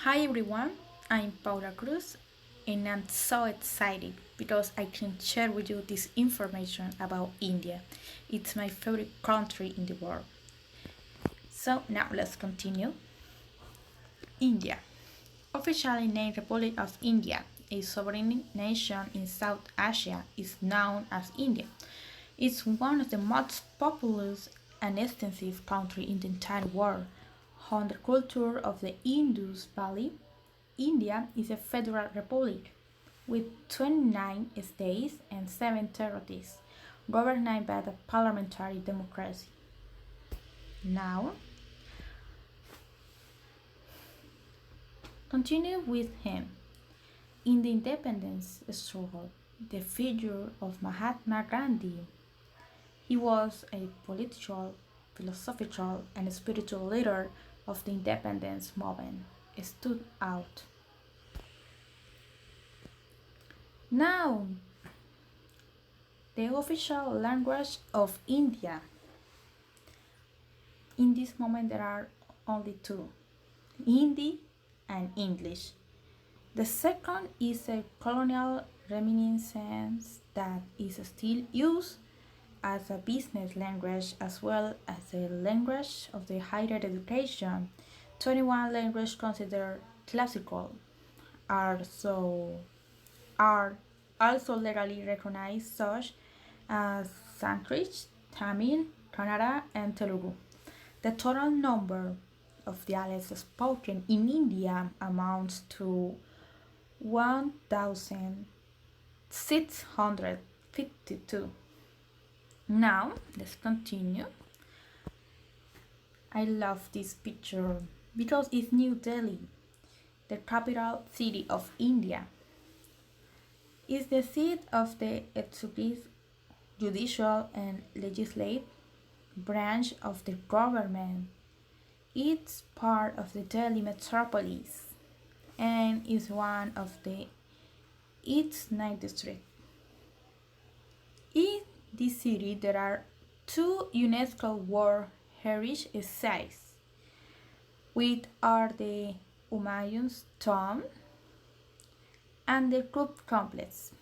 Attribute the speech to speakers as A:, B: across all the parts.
A: Hi everyone, I'm Paula Cruz and I'm so excited because I can share with you this information about India. It's my favorite country in the world. So now let's continue. India, officially named Republic of India, a sovereign nation in South Asia, is known as India. It's one of the most populous and extensive countries in the entire world. On the culture of the Indus Valley, India is a federal republic with 29 states and 7 territories, governed by the parliamentary democracy. Now, continue with him. In the independence struggle, the figure of Mahatma Gandhi. He was a political, philosophical, and spiritual leader of the independence movement. Stood out. Now, the official language of India. In this moment, there are only two, Hindi and English. The second is a colonial reminiscence that is still used as a business language as well as a language of the higher education. 21 languages considered classical are so are also legally recognized such as Sanskrit, Tamil, Kannada, and Telugu. The total number of dialects spoken in India amounts to 1,652. Now, let's continue. I love this picture because it's New Delhi, the capital city of India. It's the seat of the executive, judicial, and legislative branch of the government. It's part of the Delhi metropolis and is one of the its nine districts. In this city, there are two UNESCO World Heritage Sites, which are the Humayun's Tomb and the Group Complex.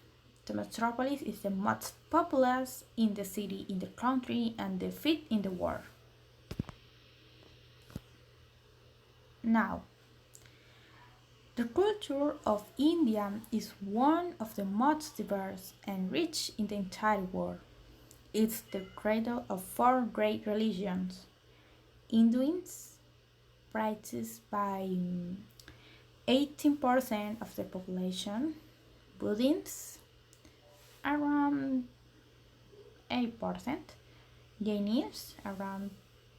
A: The metropolis is the most populous in the city in the country and the fifth in the world. Now, the culture of India is one of the most diverse and rich in the entire world. It's the cradle of four great religions. Hinduism practiced by 18% of the population, Buddhists around 8%, Jainism around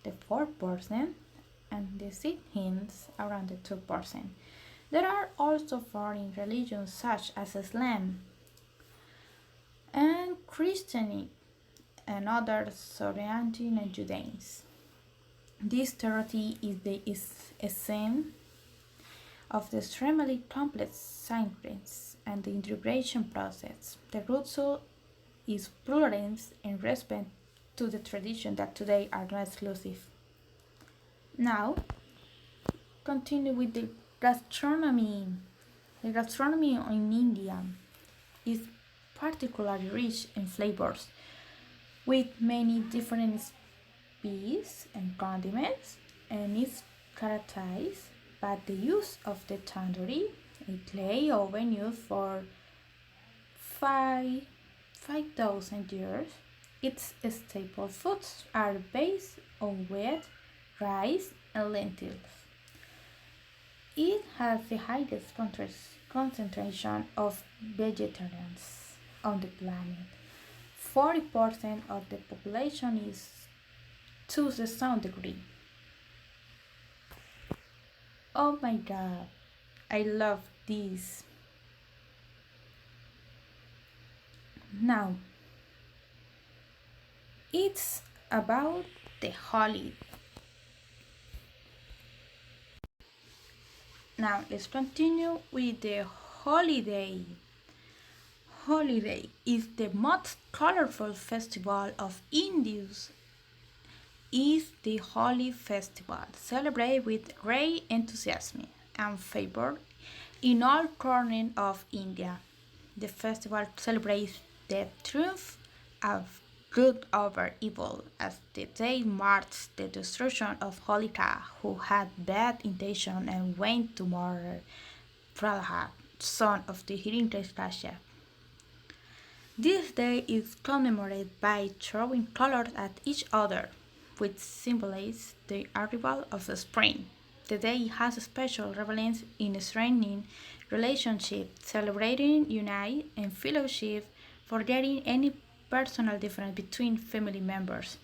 A: the 4%, and the Sikhs around the 2%. There are also foreign religions such as Islam and Christianity and others oriented and Judaism. This territory is a essence of the extremely complex science and the integration process. The root is pluralism and respect to the tradition that today are not exclusive. Now, continue with the gastronomy. The gastronomy in India is particularly rich in flavors, with many different spices and condiments, and is characterized by the use of the tandoori, a clay oven used for 5,000 years. Its staple foods are based on wheat, rice, and lentils. It has the highest concentration of vegetarians on the planet. 40% of the population is to some degree. Oh my god, I love this. Now, it's about the holiday. Now, let's continue with the holiday. Holiday is the most colorful festival of Indians. Is the Holi festival celebrated with great enthusiasm and favored in all corners of India. The festival celebrates the triumph of good over evil, as the day marks the destruction of Holika, who had bad intention and went to murder Prahlad, son of the Hiranyakashipu. This day is commemorated by throwing colors at each other, which symbolizes the arrival of spring. The day has a special relevance in strengthening relationships, celebrating unity and fellowship, forgetting any personal difference between family members.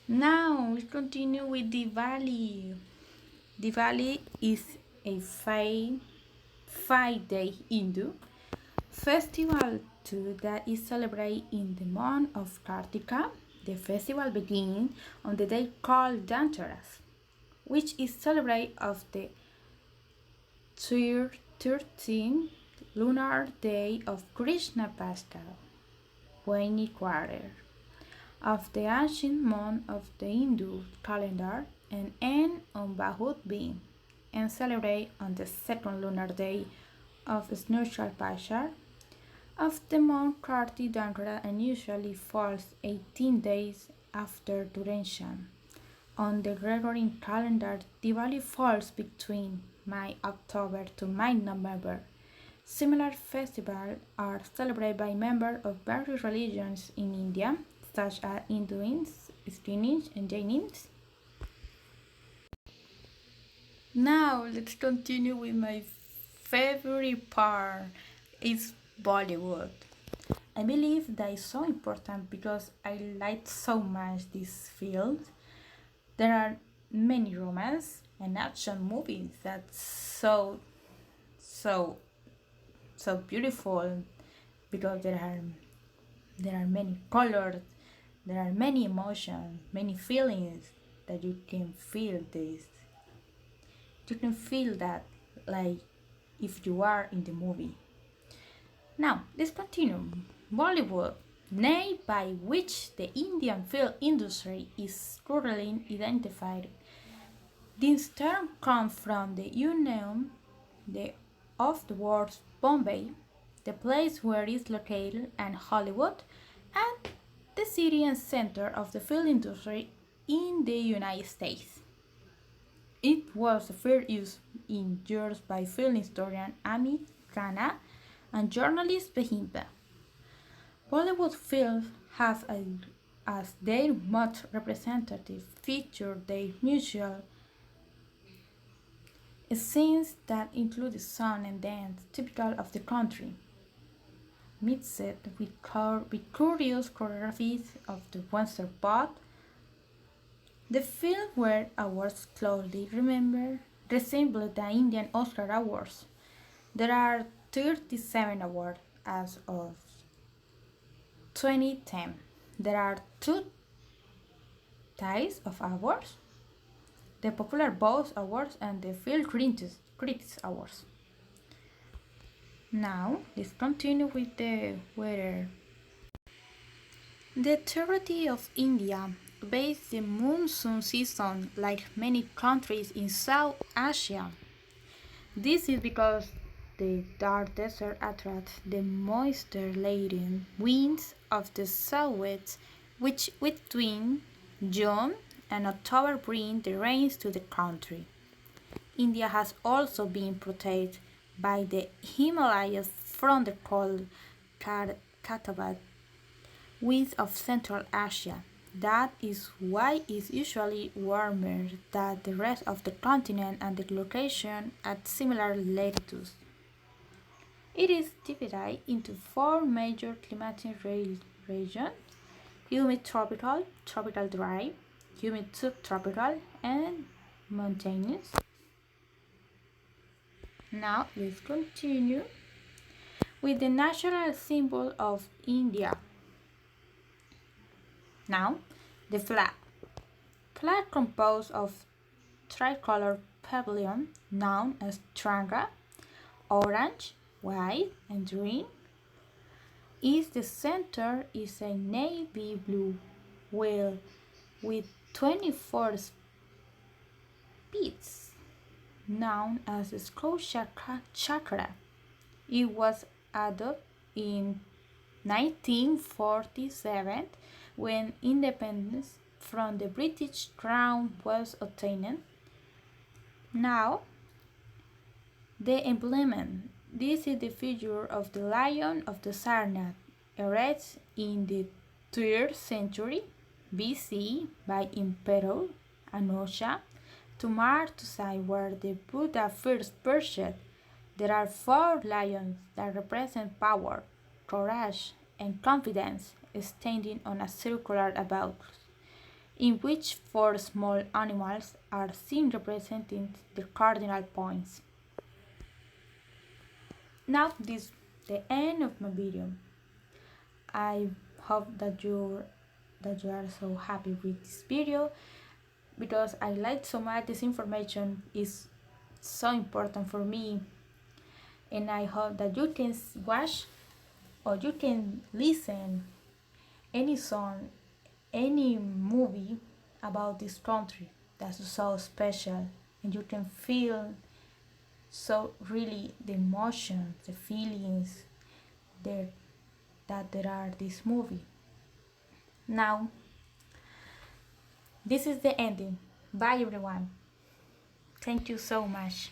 A: Now we continue with Diwali. Diwali is a five-day Hindu festival too that is celebrated in the month of Kartika. The festival begins on the day called Dhanteras, which is celebrated of the 13th lunar day of Krishna Pascal, Vaini quarter of the ancient month of the Hindu calendar and end on Bahut Bin and celebrate on the second lunar day of Snurshal Pashar of the month Karti Dankara and usually falls 18 days after duration. On the Gregorian calendar, Diwali falls between May-October to May-November. Similar festivals are celebrated by members of various religions in India, such as Hindus, Christians, and Jainism. Now let's continue with my favorite part. It's Bollywood. I believe that is so important because I like so much this field. There are many romance and action movies that's so so beautiful because there are many colors, there are many emotions, many feelings that you can feel this. You can feel that like if you are in the movie. Now, let's continue. Bollywood, name by which the Indian film industry is currently identified. This term comes from the union of the words Bombay, the place where it is located, and Hollywood, and the city and center of the film industry in the United States. It was first used in years by film historian Amit Khanna and journalist Behimba. Bollywood films have as their most representative feature their mutual scenes that include song and dance typical of the country, mixed with curious choreographies of the Western pop. The film were awards closely resemble the Indian Oscar awards. There are 37 awards as of 2010. There are two types of awards: the Popular Voice Awards and the Film Critics Awards. Now, let's continue with the weather. The territory of India faces the monsoon season like many countries in South Asia. This is because the dark desert attracts the moisture-laden winds of the southwest, which between June and October bring the rains to the country. India has also been protected by the Himalayas from the cold Katabat winds of Central Asia. That is why it's usually warmer than the rest of the continent and the location at similar latitudes. It is divided into four major climatic regions: humid tropical, tropical dry, humid subtropical, and mountainous. Now let's continue with the national symbol of India. Now, the flag. Flag composed of tricolor pavilion known as Tranga, orange, white, and green. Is the center is a navy blue wheel with 24 speeds. known as the Scroll Chakra. It was adopted in 1947 when independence from the British Crown was obtained. Now, the emblem. This is the figure of the Lion of the Sarnath, erected in the 3rd century BC by Emperor Anosha to mark the site where the Buddha first perched. There are 4 lions that represent power, courage, and confidence standing on a circular about, in which 4 small animals are seen representing the cardinal points. Now this is the end of my video. I hope that you are so happy with this video because I like so much. This information is so important for me, and I hope that you can watch or you can listen any song, any movie about this country that's so special, and you can feel so really the emotions, the feelings there that there are this movie. Now this is the ending. Bye everyone. Thank you so much.